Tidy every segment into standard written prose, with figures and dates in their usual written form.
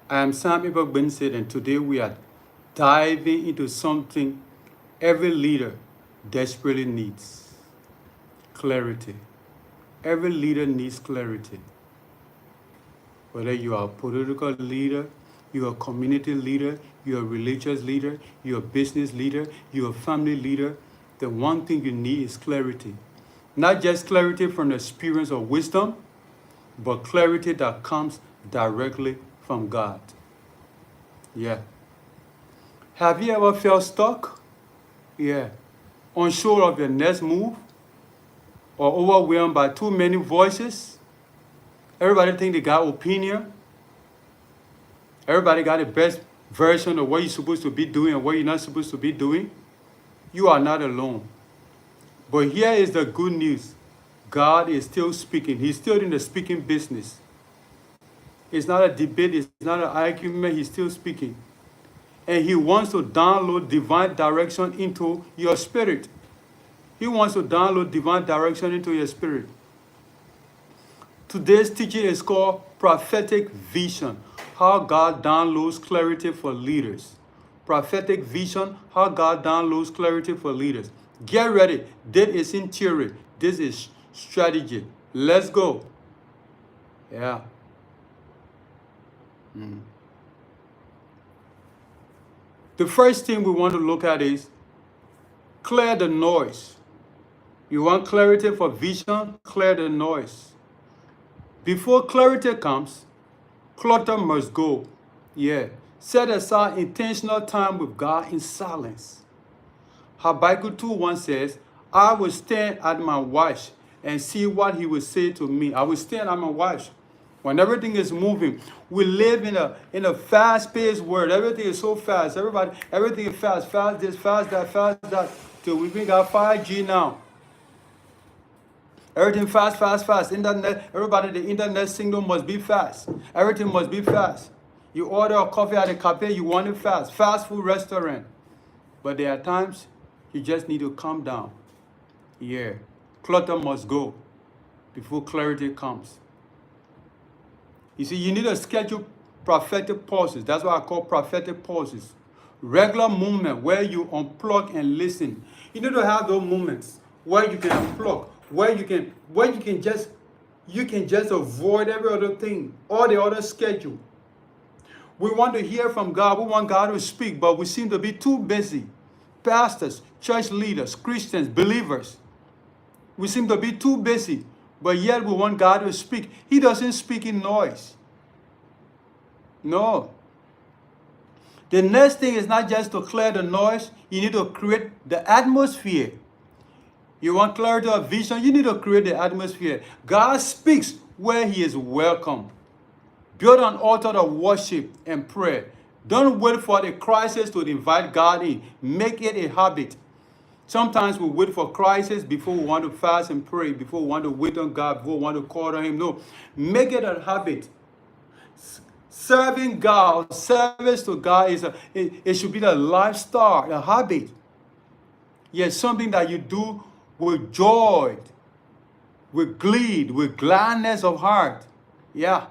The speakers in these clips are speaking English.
I am Sam-Abel, and today we are diving into something every leader desperately needs: clarity. Every leader needs clarity. Whether you are a political leader, you're a community leader, you're a religious leader, you're a business leader, you're a family leader, the one thing you need is clarity. Not just clarity from the experience or wisdom, but clarity that comes directly from God. Yeah. Have you ever felt stuck? Yeah. Unsure of your next move? Or overwhelmed by too many voices? Everybody think they got opinion. Everybody got the best version of what you're supposed to be doing and what you're not supposed to be doing. You are not alone. But here is the good news. God is still speaking. He's still in the speaking business. It's not a debate. It's not an argument. He's still speaking. And he wants to download divine direction into your spirit. He wants to download divine direction into your spirit. Today's teaching is called Prophetic Vision, how God downloads clarity for leaders. Prophetic Vision, how God downloads clarity for leaders. Get ready. This isn't theory. This is strategy. Let's go. Yeah. The first thing we want to look at is clear the noise. You want clarity for vision? Clear the noise. Before clarity comes, clutter must go. Yeah. Set aside intentional time with God in silence. Habakkuk 2:1 says, I will stand at my watch and see what he will say to me. I will stand at my watch. When everything is moving, we live in a fast-paced world. Everything is so fast. Everything is fast. Fast this, fast that, fast that. Till we got 5G now. Everything fast, fast, fast. Internet, everybody, the internet signal must be fast. Everything must be fast. You order a coffee at a cafe, you want it fast. Fast food restaurant. But there are times you just need to calm down. Yeah. Clutter must go before clarity comes. You see, you need to schedule prophetic pauses. That's what I call prophetic pauses. Regular movement where you unplug and listen. You need to have those moments where you can unplug, where you can just avoid every other thing, all the other schedule. We want to hear from God. We want God to speak, but we seem to be too busy. Pastors, church leaders, Christians, believers. We seem to be too busy, but yet we want God to speak. He doesn't speak in noise. No. The next thing is not just to clear the noise. You need to create the atmosphere. You want clarity of vision? You need to create the atmosphere. God speaks where he is welcome. Build an altar of worship and prayer. Don't wait for the crisis to invite God in. Make it a habit. Sometimes we wait for crisis before we want to fast and pray, before we want to wait on God, before we want to call on him. No, make it a habit. Serving God, service to God it should be the lifestyle, a habit. Yes, something that you do with joy, with glee, with gladness of heart. Yeah.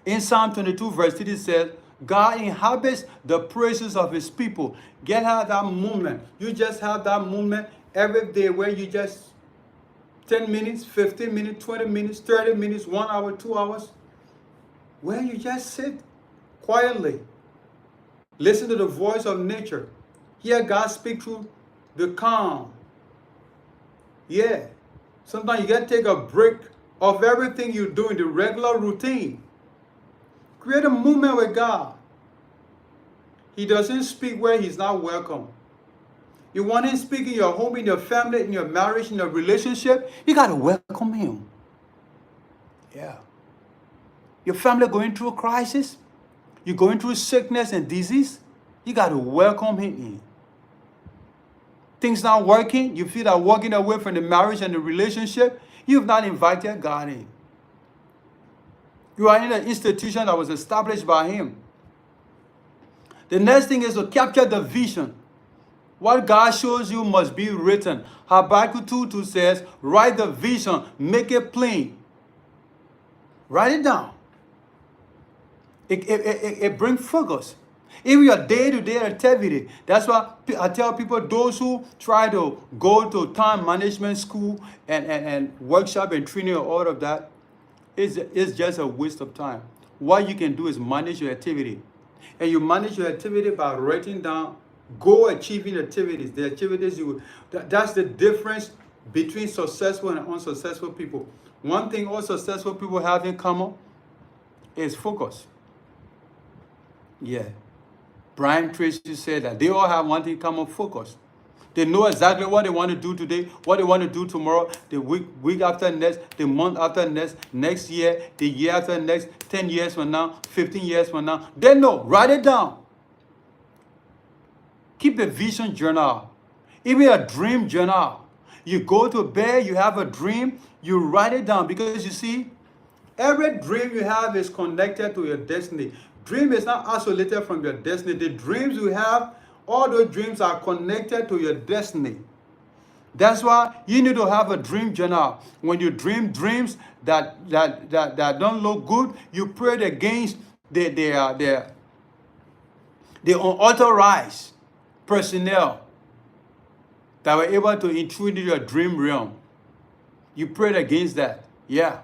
In Psalm 22 verse 3 it says, God inhabits the praises of his people. Get out that moment. You just have that moment every day where you just 10 minutes, 15 minutes, 20 minutes, 30 minutes, 1 hour, 2 hours, where you just sit quietly. Listen to the voice of nature. Hear God speak through the calm. Yeah. Sometimes you got to take a break of everything you're doing, the regular routine. Create a movement with God. He doesn't speak where he's not welcome. You want him to speak in your home, in your family, in your marriage, in your relationship, you got to welcome him. Yeah. Your family going through a crisis, you're going through sickness and disease, you got to welcome him in. Things not working, you feel that walking away from the marriage and the relationship, you've not invited God in. You are in an institution that was established by him. The next thing is to capture the vision. What God shows you must be written. Habakkuk 2:2 says, write the vision, make it plain. Write it down. It brings focus. Even your day-to-day activity. That's why I tell people, those who try to go to time management school and workshop and training and all of that, it's just a waste of time. What you can do is manage your activity. And you manage your activity by writing down goal achieving activities. The activities that's the difference between successful and unsuccessful people. One thing all successful people have in common is focus. Yeah. Brian Tracy said that they all have one thing in common: focus. They know exactly what they want to do today, what they want to do tomorrow, the week after next, the month after next year, the year after next, 10 years from now, 15 years from now. They know. Write it down. Keep a vision journal, even a dream journal. You go to bed, you have a dream, you write it down, because you see, every dream you have is connected to your destiny. Dream is not isolated from your destiny. The dreams you have, all those dreams are connected to your destiny. That's why you need to have a dream journal. When you dream dreams that don't look good, you pray against the unauthorized personnel that were able to intrude into your dream realm. You prayed against that. Yeah.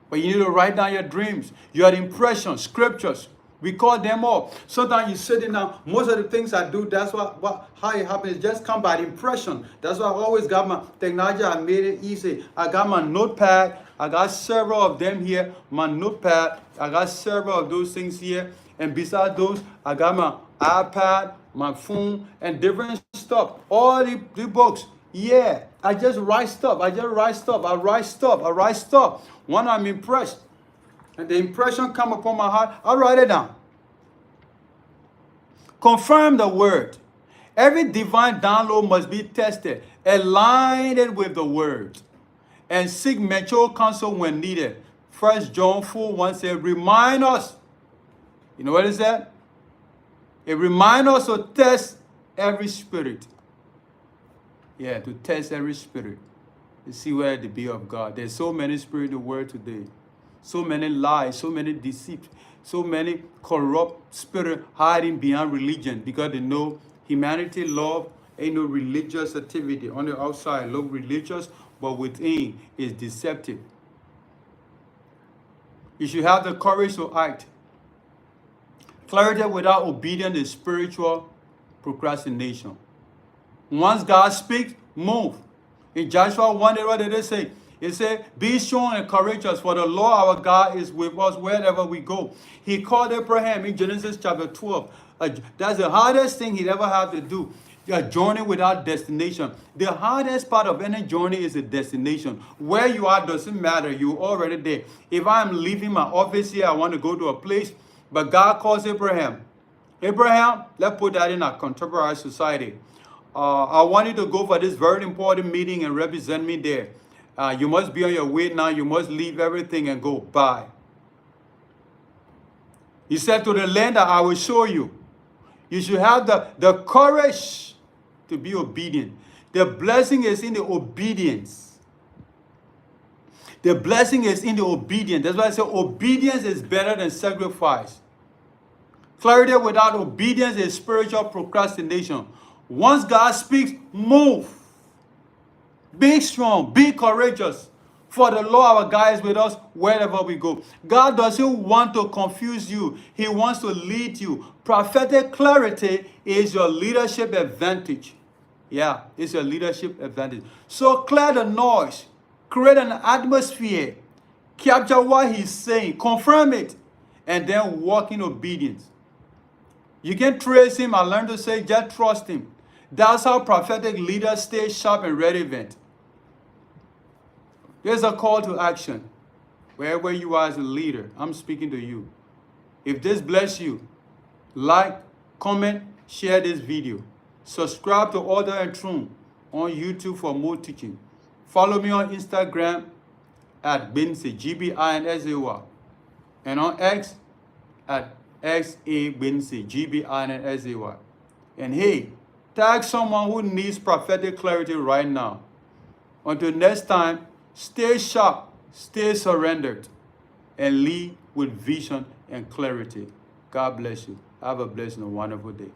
But you need to write down your dreams, your impressions, scriptures. We call them up. Sometimes you sit in down. Most of the things I do, that's how it happens. It just come by impression. That's why I always got my technology. I made it easy. I got my notepad. I got several of them here. My notepad. I got several of those things here. And besides those, I got my iPad, my phone, and different stuff. All the books. Yeah. I just write stuff. I write stuff. When I'm impressed, and the impression come upon my heart, I write it down. Confirm the word. Every divine download must be tested. Align it with the word. And seek mature counsel when needed. 1 John 4:1 says, remind us. You know what it said? It reminds us to test every spirit. Yeah, to test every spirit. To see whether it be of God. There's so many spirits in the world today. So many lies, so many deceits, so many corrupt spirits hiding behind religion, because they know humanity love ain't no religious activity. On the outside look religious, but within is deceptive. You should have the courage to act. Clarity without obedience is spiritual procrastination. Once God speaks, move. In Joshua 1, what did it say? It said, be strong and courageous, for the Lord our God is with us wherever we go. He called Abraham in Genesis chapter 12. That's the hardest thing he'd ever have to do. A journey without destination. The hardest part of any journey is the destination. Where you are doesn't matter. You're already there. If I'm leaving my office here, I want to go to a place, but God calls Abraham. Abraham, let's put that in our contemporary society. I want you to go for this very important meeting and represent me there. You must be on your way now. You must leave everything and go. Bye. He said, to the land that I will show you. You should have the courage to be obedient. The blessing is in the obedience. The blessing is in the obedience. That's why I say obedience is better than sacrifice. Clarity without obedience is spiritual procrastination. Once God speaks, move. Be strong, be courageous, for the Lord our God is with us wherever we go. God doesn't want to confuse you. He wants to lead you. Prophetic clarity is your leadership advantage. Yeah, it's your leadership advantage. So clear the noise, create an atmosphere, capture what he's saying, confirm it, and then walk in obedience. You can trace him. I learned to say, just trust him. That's how prophetic leaders stay sharp and relevant. There's a call to action. Wherever you are as a leader, I'm speaking to you. If this bless you, like, comment, share this video. Subscribe to Order and Throne on YouTube for more teaching. Follow me on Instagram at Binsay, GBINSAY. And on X at XABinsay, GBINSAY. And hey, tag someone who needs prophetic clarity right now. Until next time, stay sharp, stay surrendered, and lead with vision and clarity. God bless you. Have a blessed and wonderful day.